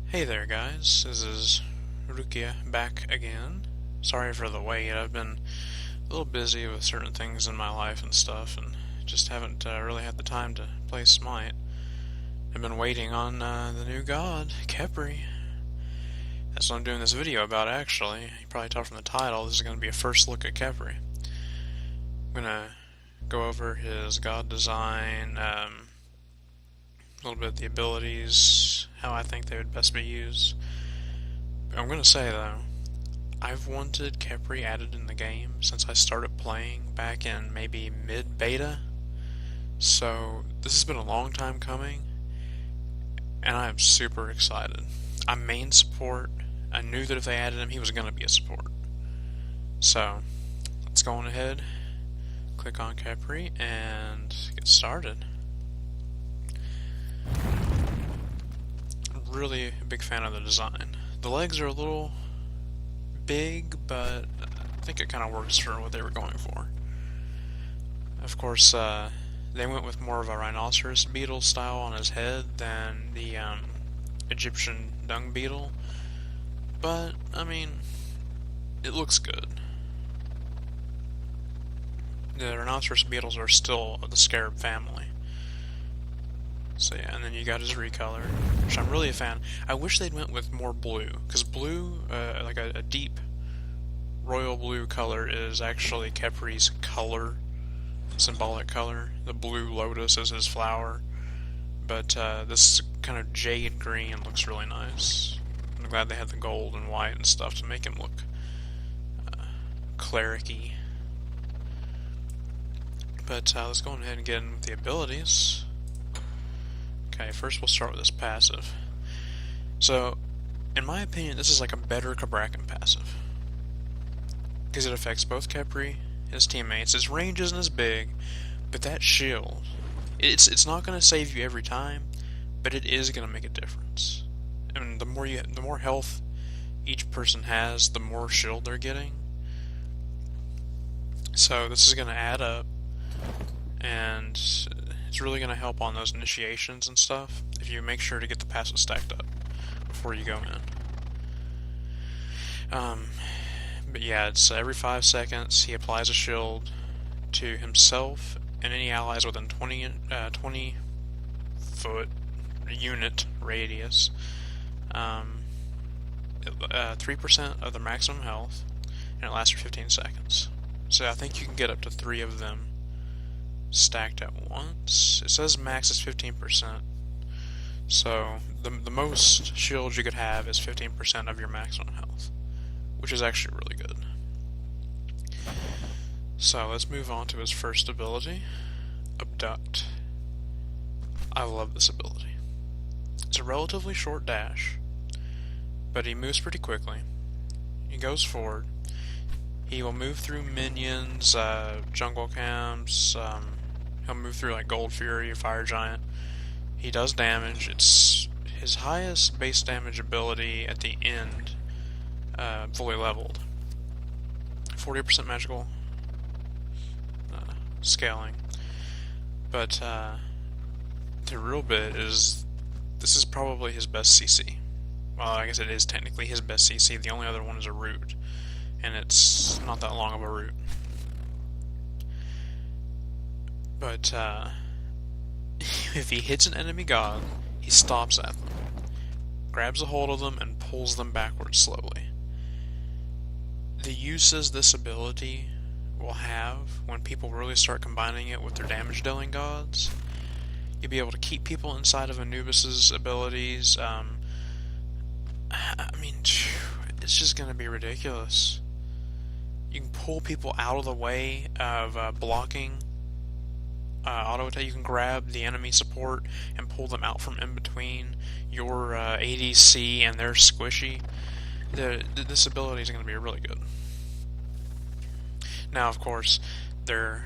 Hey there guys, this is Rukia back again. Sorry for the wait, I've been a little busy with certain things in my life and stuff, and just haven't really had the time to play Smite. I've been waiting on the new god, Khepri. That's what I'm doing this video about actually. You probably tell from the title, this is going to be a first look at Khepri. I'm going to go over his god design, a little bit of the abilities, how I think they would best be used. I'm gonna say though, I've wanted Khepri added in the game since I started playing back in maybe mid-beta, so this has been a long time coming, and I am super excited. I'm main support. I knew that if they added him, he was gonna be a support. So, let's go on ahead, click on Khepri, and get started. I'm really a big fan of the design. The legs are a little big, but I think it kind of works for what they were going for. Of course, they went with more of a rhinoceros beetle style on his head than the Egyptian dung beetle, but, I mean, it looks good. The rhinoceros beetles are still of the scarab family. So yeah, and then you got his recolor, which I'm really a fan. I wish they'd went with more blue, because blue, like a deep royal blue color is actually Khepri's color, symbolic color. The blue lotus is his flower, but this kind of jade green looks really nice. I'm glad they had the gold and white and stuff to make him look cleric-y. But let's go ahead and get in with the abilities. Okay, first we'll start with this passive. So, in my opinion, this is like a better Cabrakan passive, because it affects both Khepri, his teammates. His range isn't as big, but that shield, it's not going to save you every time, but it is going to make a difference. I mean, the more health each person has, the more shield they're getting. So this is going to add up, and it's really going to help on those initiations and stuff if you make sure to get the passive stacked up before you go in. But yeah, it's every 5 seconds he applies a shield to himself and any allies within 20 foot unit radius. 3% of their maximum health, and it lasts for 15 seconds. So I think you can get up to 3 of them stacked at once. It says max is 15%, so the most shields you could have is 15% of your maximum health, which is actually really good. So let's move on to his first ability, Abduct. I love this ability. It's a relatively short dash, but he moves pretty quickly. He goes forward. He will move through minions, jungle camps, he'll move through like Gold Fury, Fire Giant. He does damage. It's his highest base damage ability at the end, fully leveled. 40% magical scaling. But the real bit is, this is probably his best CC. Well, I guess it is technically his best CC. The only other one is a root, and it's not that long of a route. But if he hits an enemy god, he stops at them, grabs a hold of them, and pulls them backwards slowly. The uses this ability will have when people really start combining it with their damage dealing gods, you'll be able to keep people inside of Anubis's abilities. I mean, it's just going to be ridiculous. You can pull people out of the way of blocking auto attack. You can grab the enemy support and pull them out from in between your ADC and their squishy. This ability is going to be really good. Now, of course, they're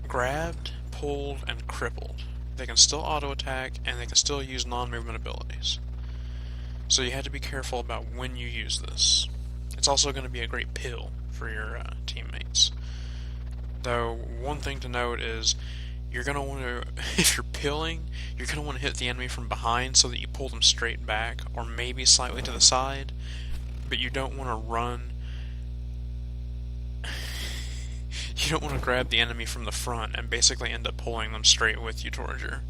grabbed, pulled, and crippled. They can still auto attack, and they can still use non-movement abilities. So you have to be careful about when you use this. It's also going to be a great pill for your teammates. Though, one thing to note is, you're going to want to, if you're pilling, you're going to want to hit the enemy from behind so that you pull them straight back, or maybe slightly to the side, but you don't want to run. You don't want to grab the enemy from the front and basically end up pulling them straight with you towards your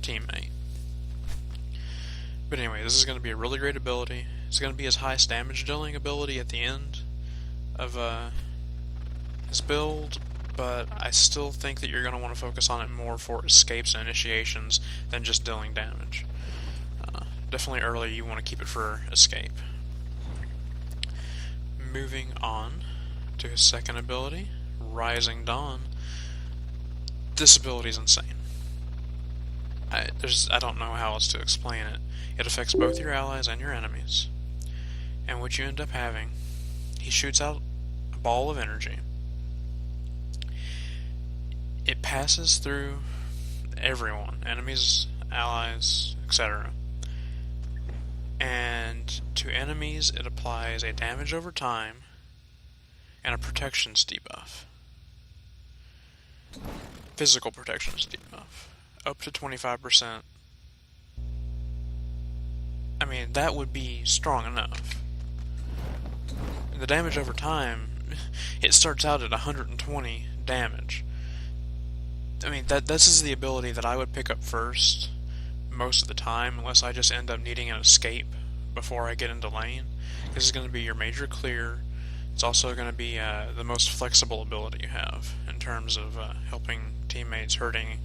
teammate. But anyway, this is going to be a really great ability. It's going to be his highest damage dealing ability at the end of his build, but I still think that you're going to want to focus on it more for escapes and initiations than just dealing damage. Definitely early you want to keep it for escape. Moving on to his second ability, Rising Dawn. This ability is insane. I don't know how else to explain it. It affects both your allies and your enemies. And what you end up having, he shoots out a ball of energy. It passes through everyone, enemies, allies, etc. And to enemies, it applies a damage over time and a protections debuff. Physical protections debuff. Up to 25%. I mean, that would be strong enough. And the damage over time, it starts out at 120 damage. I mean, this is the ability that I would pick up first most of the time, unless I just end up needing an escape before I get into lane. This is going to be your major clear. It's also going to be the most flexible ability you have in terms of helping teammates, hurting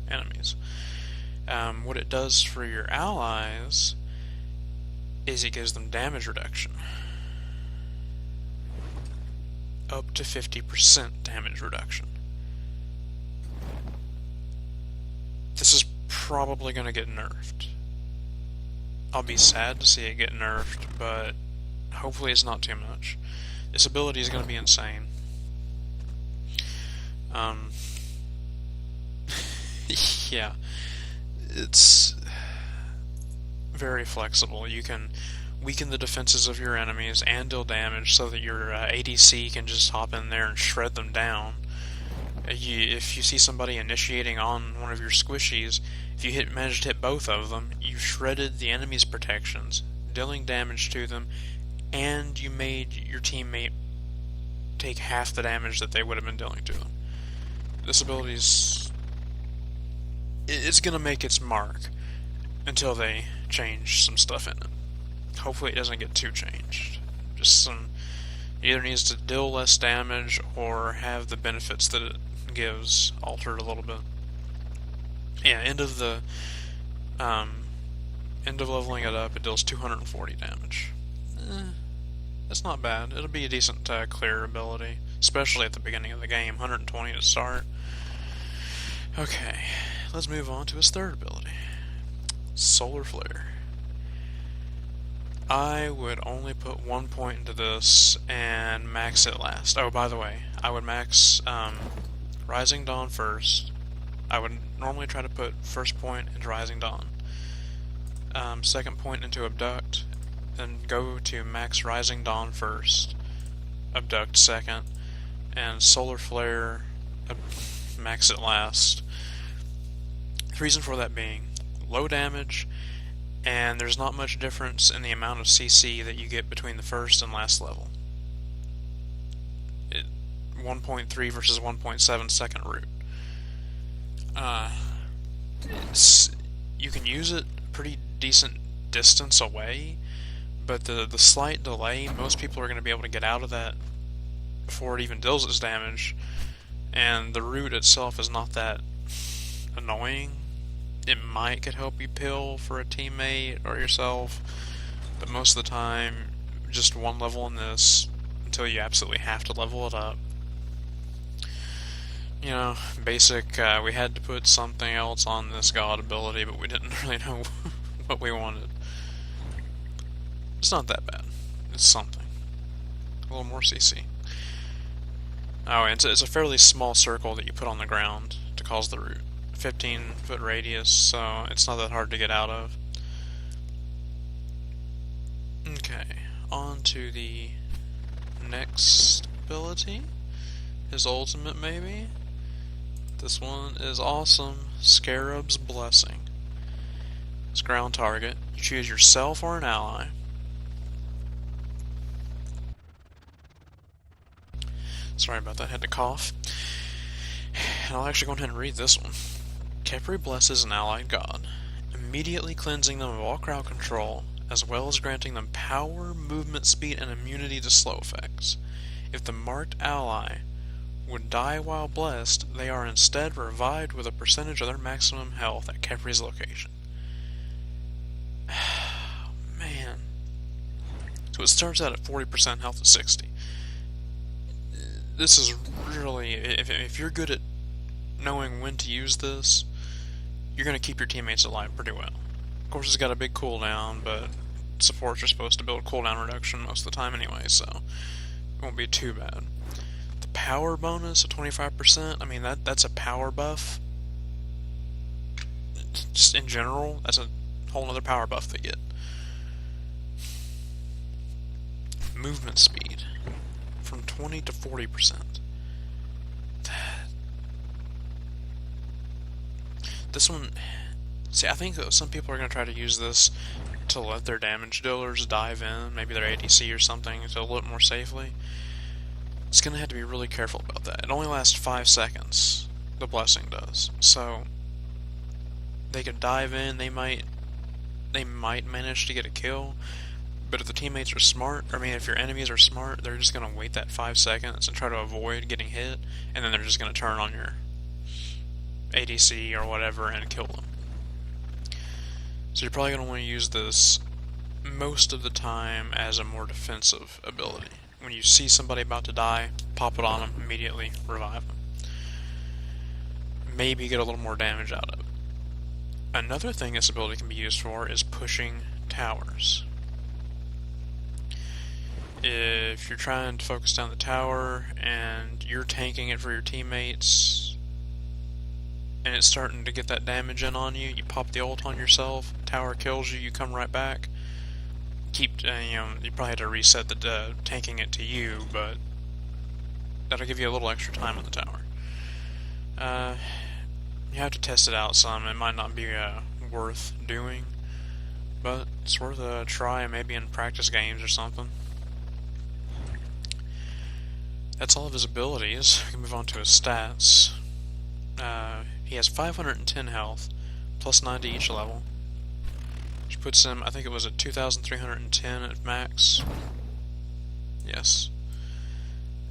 enemies. What it does for your allies is it gives them damage reduction. Up to 50% damage reduction. This is probably going to get nerfed. I'll be sad to see it get nerfed, but hopefully it's not too much. This ability is going to be insane. Yeah, it's very flexible. You can weaken the defenses of your enemies and deal damage so that your ADC can just hop in there and shred them down. If you see somebody initiating on one of your squishies, if you manage to hit both of them, you've shredded the enemy's protections, dealing damage to them, and you made your teammate take half the damage that they would have been dealing to them. This ability it's going to make its mark until they change some stuff in it. Hopefully it doesn't get too changed. Just it either needs to deal less damage or have the benefits that it gives altered a little bit. Yeah, end of leveling it up, it deals 240 damage. That's not bad. It'll be a decent clear ability, especially at the beginning of the game. 120 to start. Okay, let's move on to his third ability, Solar Flare. I would only put 1 point into this and max it last. Oh, by the way, I would max Rising Dawn first. I would normally try to put first point into Rising Dawn, second point into Abduct, then go to max Rising Dawn first, Abduct second, and Solar Flare max it last. The reason for that being low damage, and there's not much difference in the amount of CC that you get between the first and last level. 1.3 versus 1.7 second root. You can use it pretty decent distance away, but the slight delay, most people are going to be able to get out of that before it even deals its damage, and the root itself is not that annoying. It could help you pill for a teammate or yourself, but most of the time, just one level in this until you absolutely have to level it up. You know, basic, we had to put something else on this god ability, but we didn't really know what we wanted. It's not that bad. It's something. A little more CC. Oh, and it's a fairly small circle that you put on the ground to cause the root. 15-foot radius, so it's not that hard to get out of. Okay, on to the next ability. His ultimate, maybe? This one is awesome. Scarab's Blessing. It's ground target. You choose yourself or an ally. Sorry about that, I had to cough. And I'll actually go ahead and read this one. Khepri blesses an allied god, immediately cleansing them of all crowd control, as well as granting them power, movement speed, and immunity to slow effects. If the marked ally would die while blessed, they are instead revived with a percentage of their maximum health at Khepri's location. Man. So it starts out at 40% health to 60. This is really, if you're good at knowing when to use this, you're going to keep your teammates alive pretty well. Of course, it's got a big cooldown, but supports are supposed to build cooldown reduction most of the time anyway, so it won't be too bad. The power bonus of 25%, I mean, that's a power buff. Just in general, that's a whole other power buff they get. Movement speed from 20 to 40%. This one, see, I think that some people are going to try to use this to let their damage dealers dive in, maybe their ADC or something, to a little more safely. It's going to have to be really careful about that. It only lasts 5 seconds, the blessing does. So, they could dive in, they might manage to get a kill, but if the teammates are smart, if your enemies are smart, they're just going to wait that 5 seconds and try to avoid getting hit, and then they're just going to turn on your ADC or whatever and kill them. So you're probably going to want to use this most of the time as a more defensive ability. When you see somebody about to die, pop it on them, immediately revive them. Maybe get a little more damage out of it. Another thing this ability can be used for is pushing towers. If you're trying to focus down the tower and you're tanking it for your teammates and it's starting to get that damage in on you, you pop the ult on yourself, tower kills you, you come right back. You probably have to reset the tanking it to you, but that'll give you a little extra time on the tower. You have to test it out some. It might not be worth doing, but it's worth a try, maybe in practice games or something. That's all of his abilities. We can move on to his stats. He has 510 health, plus 9 to each level, which puts him, I think it was at 2,310 at max. Yes.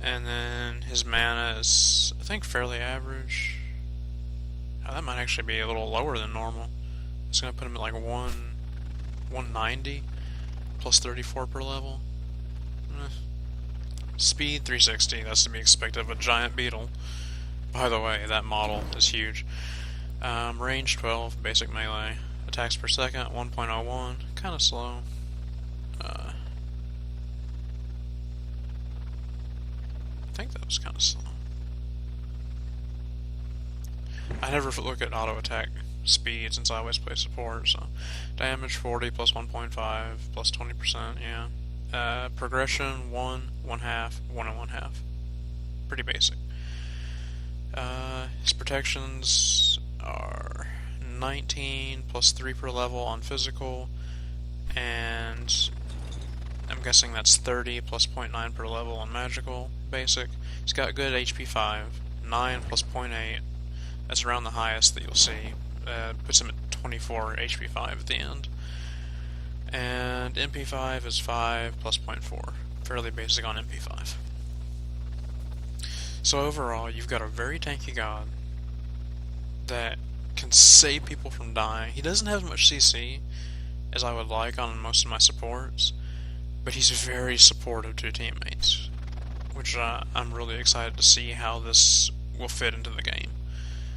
And then his mana is, I think, fairly average. Oh, that might actually be a little lower than normal. It's going to put him at like 190, plus 34 per level. Speed 360, that's to be expected of a giant beetle. By the way, that model is huge. Range 12, basic melee. Attacks per second, 1.01, kind of slow. I think that was kind of slow. I never look at auto attack speed since I always play support, so. Damage 40 plus 1.5 plus 20%, yeah. Progression 1, 1/2, 1 and 1/2. Pretty basic. His protections are 19 plus 3 per level on physical, and I'm guessing that's 30 plus 0.9 per level on magical, basic. He's got good HP 5, 9 plus 0.8, that's around the highest that you'll see. Puts him at 24 HP 5 at the end. And MP5 is 5 plus 0.4, fairly basic on MP5. So overall, you've got a very tanky god that can save people from dying. He doesn't have as much CC as I would like on most of my supports, but he's very supportive to teammates, which I'm really excited to see how this will fit into the game.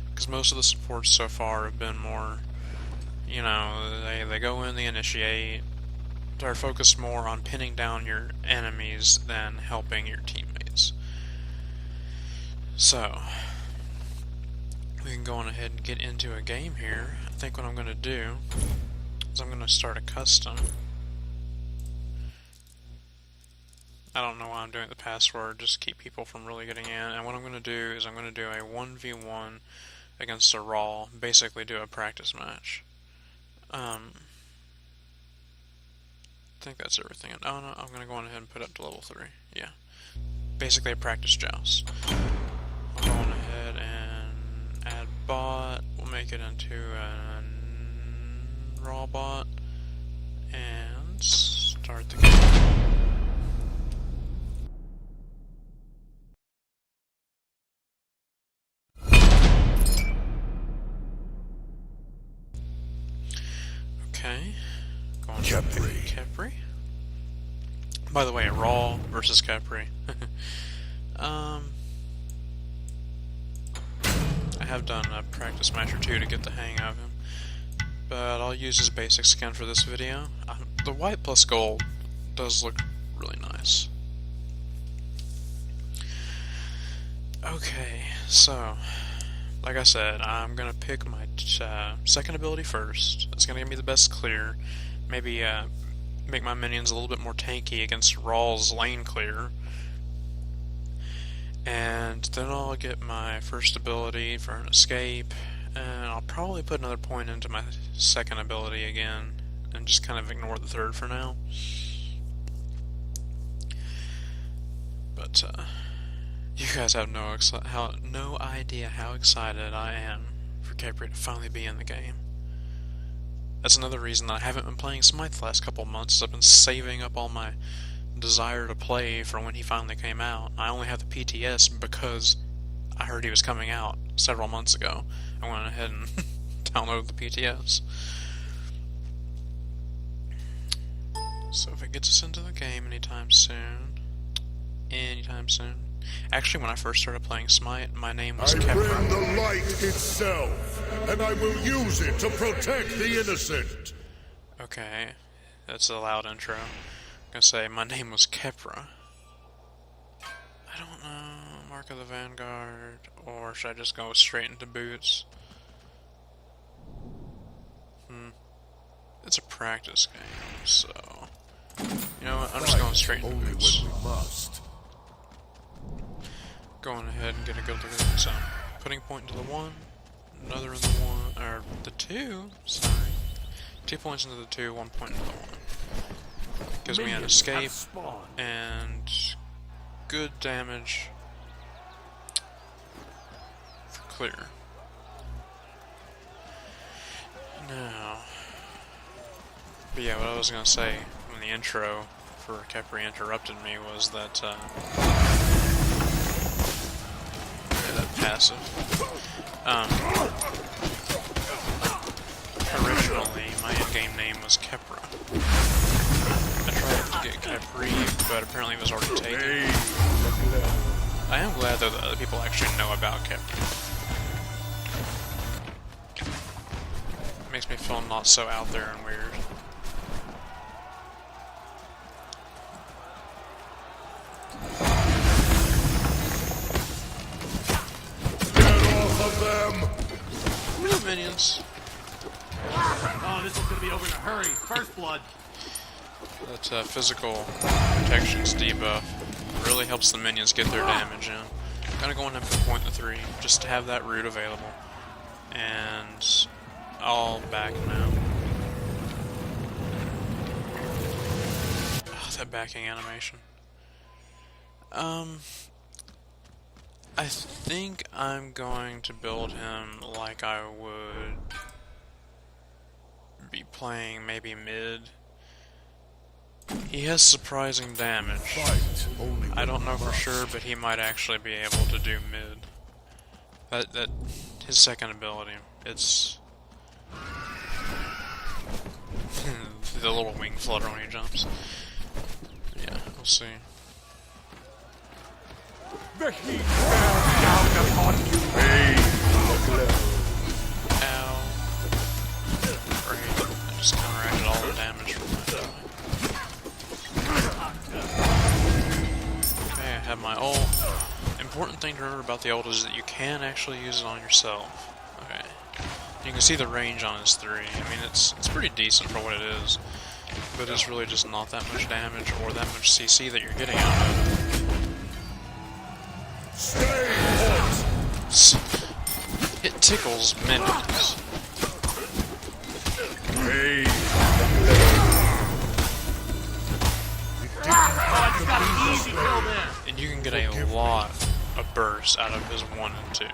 Because most of the supports so far have been more, they go in, they initiate, they're focused more on pinning down your enemies than helping your teammates. So, we can go on ahead and get into a game here. I think what I'm going to do is I'm going to start a custom. I don't know why I'm doing the password, just to keep people from really getting in. And what I'm going to do is I'm going to do a 1v1 against a Raw, basically do a practice match. I think that's everything. Oh no, I'm going to go on ahead and put up to level 3. Yeah. Basically a practice joust. I'm going ahead and add bot. We'll make it into a Raw bot. And start the game. Okay, going to Khepri. By the way, Raw versus Khepri. I have done a practice match or two to get the hang of him, but I'll use his basic skin for this video. The white plus gold does look really nice. Okay, so like I said, I'm gonna pick my second ability first. It's gonna give me the best clear. Maybe make my minions a little bit more tanky against Raw's lane clear. And then I'll get my first ability for an escape, and I'll probably put another point into my second ability again, and just kind of ignore the third for now. But you guys have no idea how excited I am for Khepri to finally be in the game. That's another reason that I haven't been playing Smite the last couple of months. I've been saving up all my desire to play for when he finally came out. I only have the PTS because I heard he was coming out several months ago. I went ahead and downloaded the PTS. So if it gets us into the game anytime soon. Actually, when I first started playing Smite, my name was Khepri. I bring the light itself, and I will use it to protect the innocent. Okay, that's a loud intro. I'm gonna say my name was Khepri. I don't know, Mark of the Vanguard, or should I just go straight into boots? It's a practice game, so you know what? I'm just going straight into boots. When we must. Going ahead and get a good look at it. So, putting point into the 1, another in the 1, or the 2, sorry. 2 points into the 2, 1 point into the 1. Gives me an escape, and good damage for clear. Now, but yeah, what I was going to say when the intro for Khepri interrupted me was that, passive. Originally, my in-game name was Khepri. I tried to get Khepri, but apparently it was already taken. I am glad though that other people actually know about Khepri. It makes me feel not so out there and weird. Minions. Oh, this is gonna be over in a hurry. First blood. That physical protections debuff really helps the minions get their damage in. I'm gonna go in and put point to 3 just to have that root available. And I'll back now. Oh, that backing animation. I think I'm going to build him like I would be playing maybe mid. He has surprising damage. I don't know for sure, but he might actually be able to do mid. That his second ability. It's the little wing flutter when he jumps. Yeah, we'll see. The heat bears down upon you. Ow. Great. I just counteracted all the damage from that. Okay, I have my ult. Important thing to remember about the ult is that you can actually use it on yourself. Okay. You can see the range on his 3. I mean, it's pretty decent for what it is. but it's really just not that much damage or that much CC that you're getting out of it. Stay put! It tickles minions. Hey! Easy kill there. And you can get a lot of bursts out of his 1 and 2.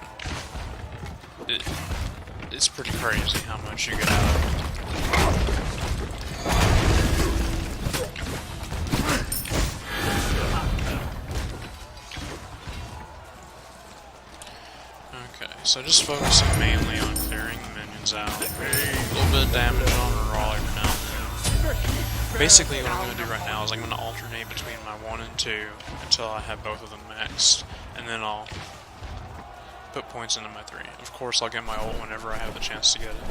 It's pretty crazy how much you get out of it. Okay, so just focusing mainly on clearing the minions out. A little bit of damage on a raw every now and then. Basically what I'm going to do right now is I'm going to alternate between my 1 and 2 until I have both of them maxed, and then I'll put points into my 3. Of course I'll get my ult whenever I have the chance to get it.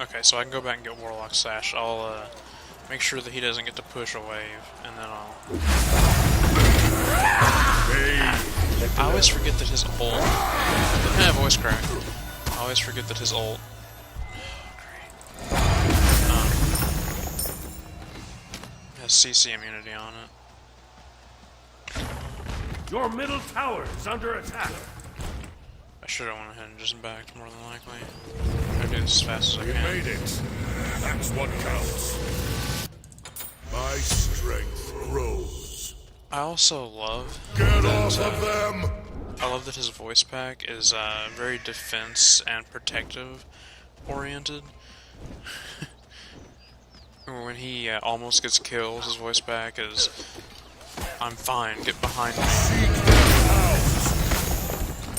Okay, so I can go back and get Warlock Sash. I'll make sure that he doesn't get to push a wave, and then I'll... I always forget that his ult... voice crack. I always forget that his ult... has CC immunity on it. Your middle tower is under attack. I should have went ahead and just backed, more than likely. I'm gonna do this as fast as I You can. made it. That's what counts. My strength grows. I also love Get that, off of them! I love that his voice pack is very defense and protective oriented. When he almost gets killed, his voice pack is, "I'm fine, get behind me." Seek their house.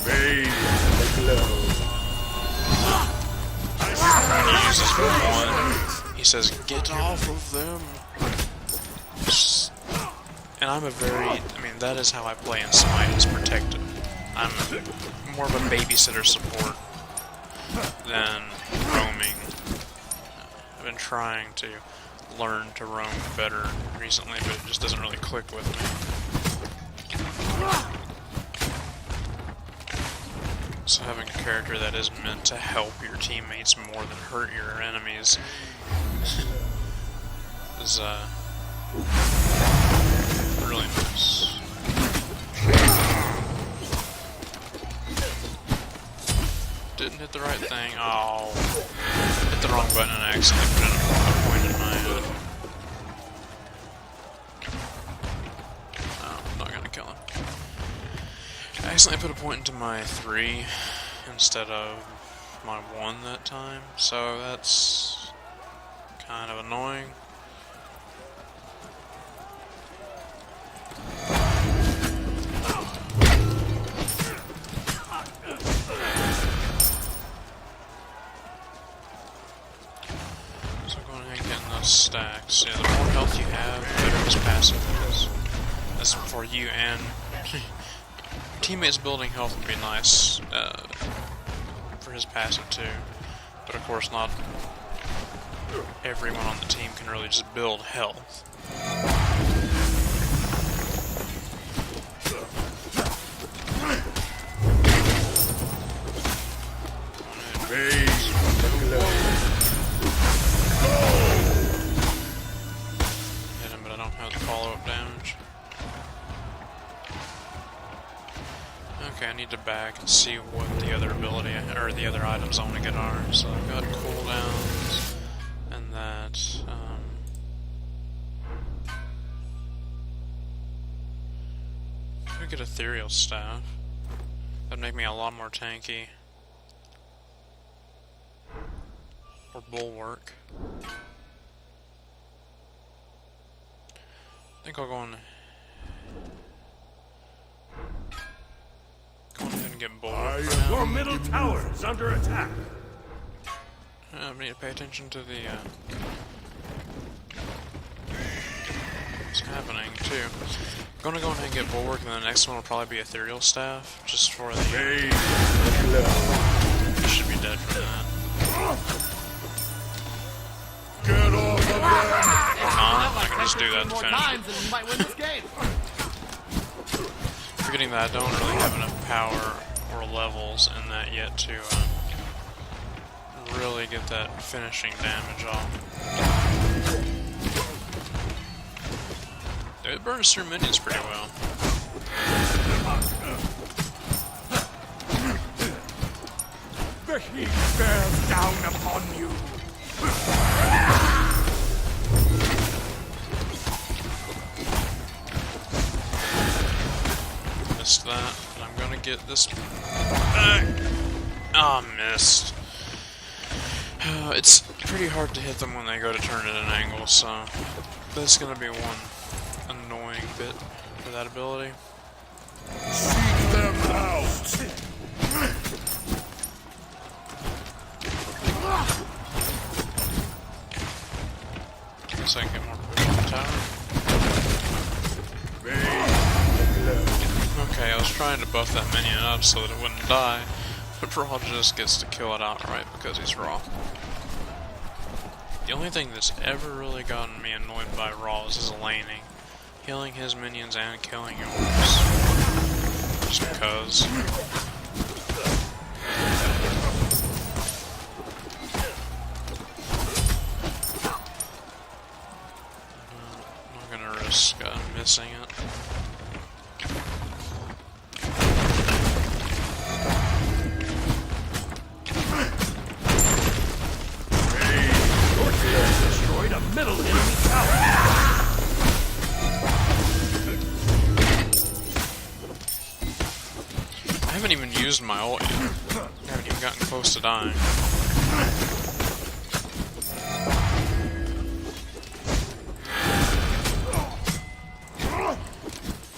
Bathe the glow. When he uses one, he says, "Get off of them." And I'm a very, I mean, that is how I play in Smite, is protective. I'm more of a babysitter support than roaming. I've been trying to learn to roam better recently, but it just doesn't really click with me. So having a character that is meant to help your teammates more than hurt your enemies is really nice. Didn't hit the right thing. Oh, hit the wrong button and accidentally put in a point in my head. Oh, I'm not gonna kill him. I accidentally put a point into my 3 instead of my 1 that time, so that's kind of annoying. Stacks. Yeah, the more health you have, the better his passive is. That's for you and teammates. Building health would be nice for his passive too, but of course not everyone on the team can really just build health. Follow-up damage. Okay, I need to back and see what the other ability, or the other items I want to get are. So I've got cooldowns, and that, I could get Ethereal Staff. That'd make me a lot more tanky. Or Bulwark. I think I'll go on ahead and get Bulwark for now. Your middle tower is under attack. I need to pay attention to the what's happening too. I'm gonna go ahead and get Bulwark, and then the next one will probably be Ethereal Staff, just for the. You should be dead for that. Get off of them! I can just do that to finish it. Forgetting that I don't really have enough power or levels in that yet to really get that finishing damage off. It burns through minions pretty well. The heat bears down upon you. Missed that, and I'm gonna get this back. Ah, missed. It's pretty hard to hit them when they go to turn at an angle, so that's gonna be one annoying bit for that ability. Seek them out! Guess I can get more push on the tower. Okay, I was trying to buff that minion up so that it wouldn't die, but Raw just gets to kill it outright because he's Raw. The only thing that's ever really gotten me annoyed by Raw is his laning. Killing his minions and killing yours. Just because. I'm not gonna risk missing it. Destroyed a middle enemy tower. I haven't even used my ult yet. I haven't even gotten close to dying.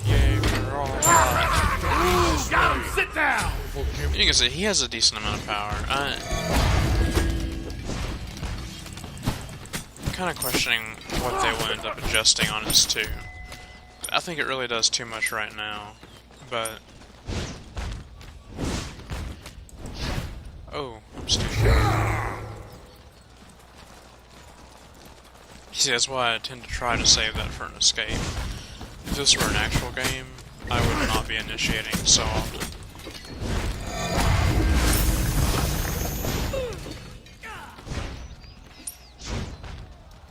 Yay, we're all alive. Down, sit down. You can see he has a decent amount of power. I'm kind of questioning what they will end up adjusting on his 2. I think it really does too much right now, but... Oh, I'm stupid. See, that's why I tend to try to save that for an escape. If this were an actual game, I would not be initiating so often.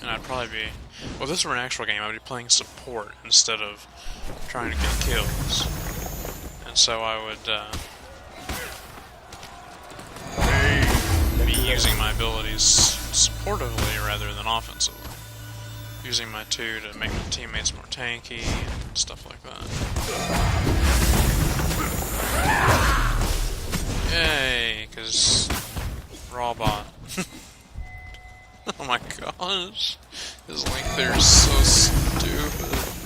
And I'd probably be... Well, if this were an actual game, I would be playing support instead of trying to get kills. And so I would, be using my abilities supportively rather than offensively. Using my 2 to make my teammates more tanky and stuff like that. Yay, because raw bot. Oh my gosh, his link there is so stupid.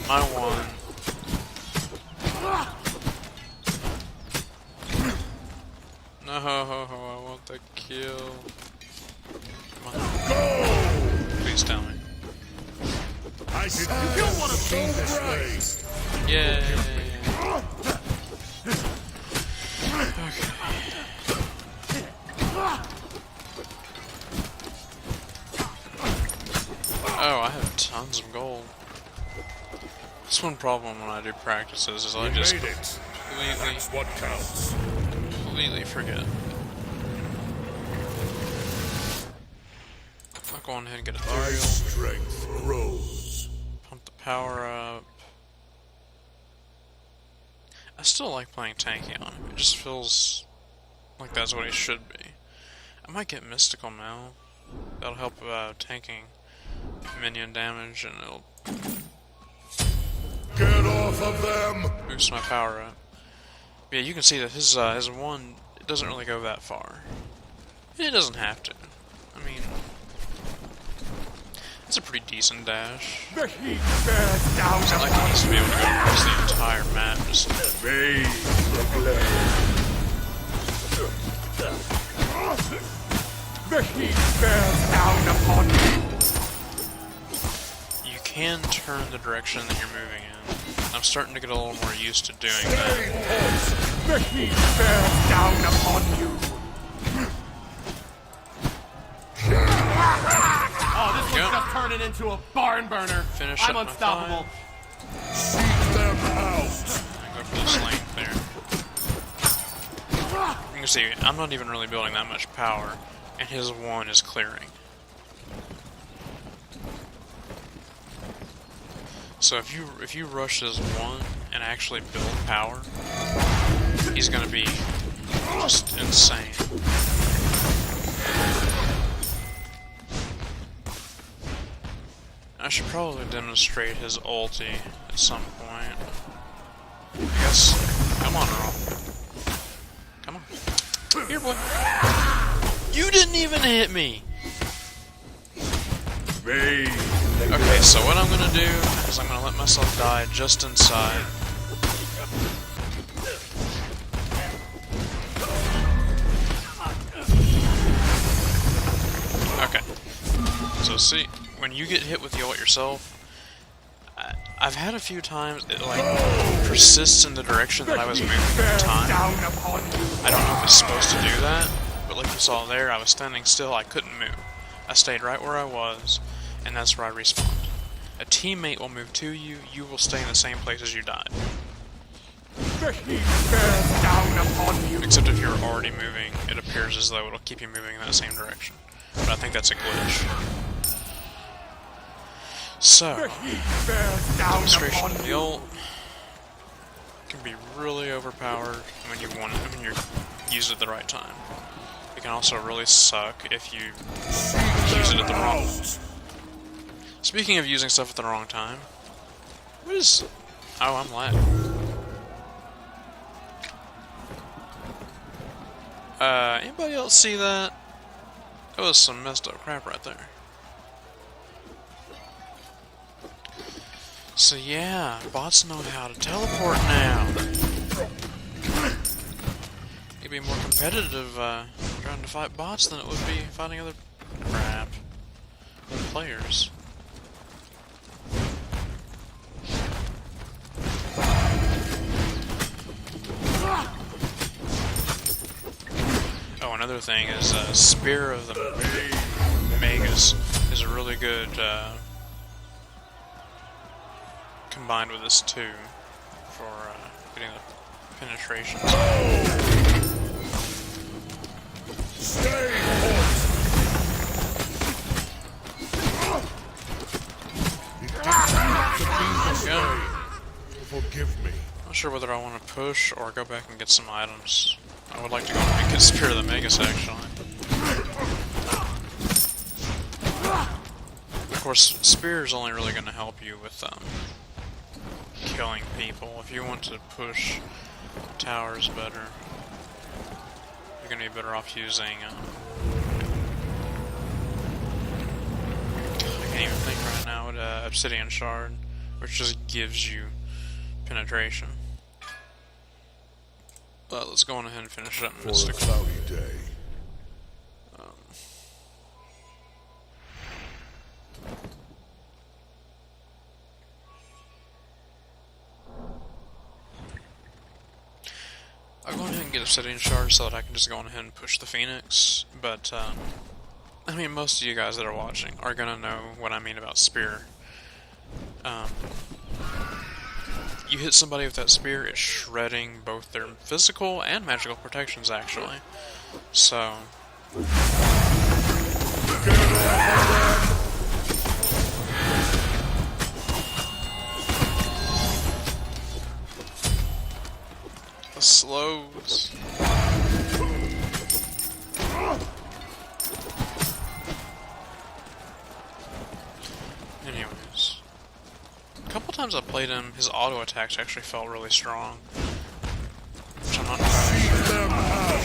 My 1. No, I want the kill. Come on. Go! Please tell me. I should you want to be this way. Yay! Oh, I have tons of gold. That's one problem when I do practices is I just That's what counts. completely forget. I'll go on ahead and get a My ethereal. strength grows. Pump the power up. I still like playing tanky on him. It just feels like that's what he should be. I might get mystical now. That'll help tanking minion damage and it'll Get off of them! boost my power up. But yeah, you can see that his 1, it doesn't really go that far. It doesn't have to. I mean, it's a pretty decent dash. The heat bears down It's not like he needs to be able to go across the entire map. Just The heat bears down upon you. you can turn the direction that you're moving in. I'm starting to get a little more used to doing that. The heat bears down upon you. turning into a barn burner. Finish I'm up my unstoppable. Seek them out. I go for this length there. You can see, I'm not even really building that much power, and his one is clearing. So if you rush his one and actually build power, he's gonna be just insane. I should probably demonstrate his ulti at some point. I guess. Come on, Earl. Come on. Here, boy. You didn't even hit me! Okay, so what I'm gonna do is I'm gonna let myself die just inside. Okay. So see, when you get hit with the ult yourself, I've had a few times it like persists in the direction that I was moving at the time. I don't know if it's supposed to do that, but like you saw there, I was standing still, I couldn't move. I stayed right where I was, and that's where I respawned. A teammate will move to you, you will stay in the same place as you died. The heat bears down upon you. Except if you're already moving, it appears as though it'll keep you moving in that same direction. But I think that's a glitch. So, The heat bears down demonstration upon of the you. ult can be really overpowered when you want it, when you use it at the right time. It can also really suck if you use it at the wrong time. Speaking of using stuff at the wrong time, what is... Oh, I'm lagging. Anybody else see that? That was some messed up crap right there. So yeah, bots know how to teleport now. It'd be more competitive trying to fight bots than it would be fighting other crap players. Oh, another thing is Spear of the Magus is a really good combined with this too for getting the penetration. Stay put. It doesn't to be this way. Forgive me. Not sure whether I want to push or go back and get some items. I would like to go and get Spear of the Magus actually. Of course, Spear is only really going to help you with killing people. If you want to push towers better, you're going to be better off using I can't even think right now what Obsidian Shard, which just gives you penetration. But let's go on ahead and finish it up For a Mystic. cloudy day. I'll go ahead and get Obsidian Shard so that I can just go on ahead and push the Phoenix, but, I mean, most of you guys that are watching are gonna know what I mean about Spear. You hit somebody with that Spear, it's shredding both their physical and magical protections, actually. So... the slows. Anyways. A couple times I played him, his auto attacks actually felt really strong. Which I'm not entirely sure how.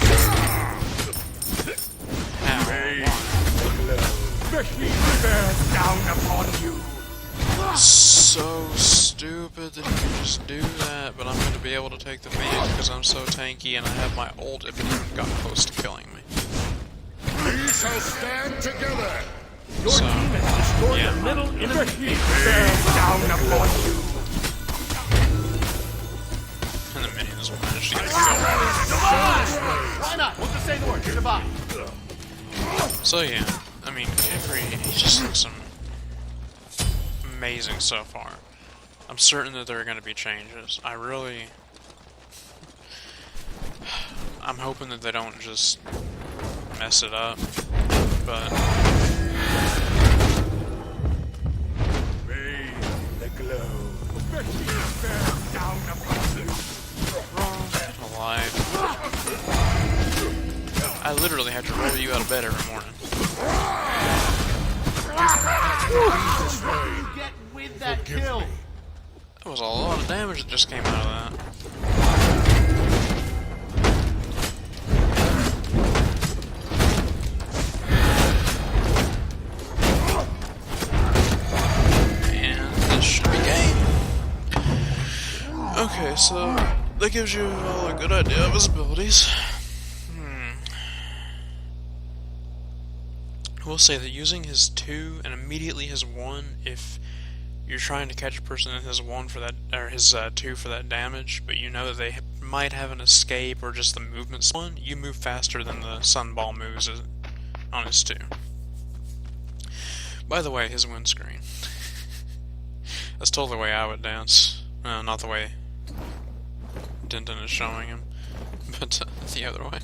The heat bears down upon you. So stupid that he can just do that, but I'm going to be able to take the Phoenix because I'm so tanky and I have my ult if it even got close to killing me. We shall stand together. Your So, team has destroyed yeah. the middle enemy. The heat bears down upon you. And the minions will manage to get the kill. Why not? We'll just say the word. Goodbye. So yeah, I mean, Khepri, he just looks some amazing so far. I'm certain that there are going to be changes. I'm hoping that they don't just mess it up, but Bathe in the glow. The heat bears down upon you. alive. I literally have to roll you out of bed every morning. You get with that kill. That was a lot of damage that just came out of that. And this should be game. Okay, so that gives you all a good idea of his abilities. I will say that using his 2 and immediately his 1, if you're trying to catch a person in his 1 for that, or his 2 for that damage, but you know that they might have an escape or just the movement's 1, you move faster than the Sunball moves on his 2. By the way, his windscreen. That's totally the way I would dance. Not the way Denton is showing him, but the other way.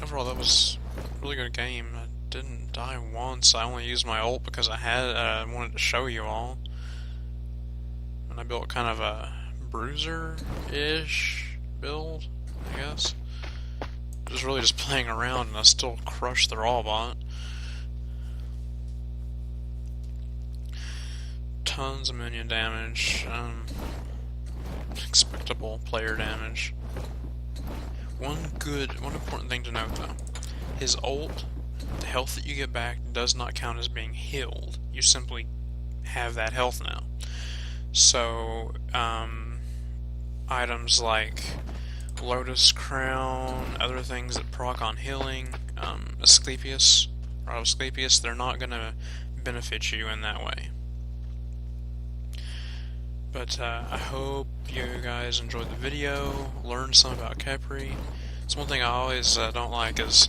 Overall, that was a really good game. I didn't die once. I only used my ult because I wanted to show you all. And I built kind of a bruiser-ish build, I guess. Just really just playing around, and I still crushed the raw bot. Tons of minion damage. Expectable player damage. One important thing to note though. His ult, the health that you get back does not count as being healed. You simply have that health now. So, items like Lotus Crown, other things that proc on healing, Asclepius, they're not going to benefit you in that way. But I hope you guys enjoyed the video, learned some about Khepri. It's one thing I always don't like is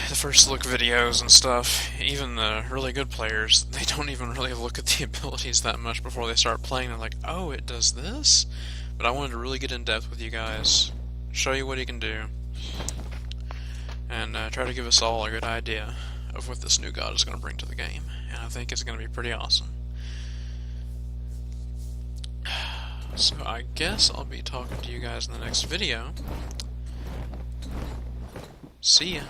the first look videos and stuff. Even the really good players, they don't even really look at the abilities that much before they start playing. They're like, oh, it does this? But I wanted to really get in depth with you guys, show you what he can do, and try to give us all a good idea of what this new god is going to bring to the game. And I think it's going to be pretty awesome. So I guess I'll be talking to you guys in the next video. See ya.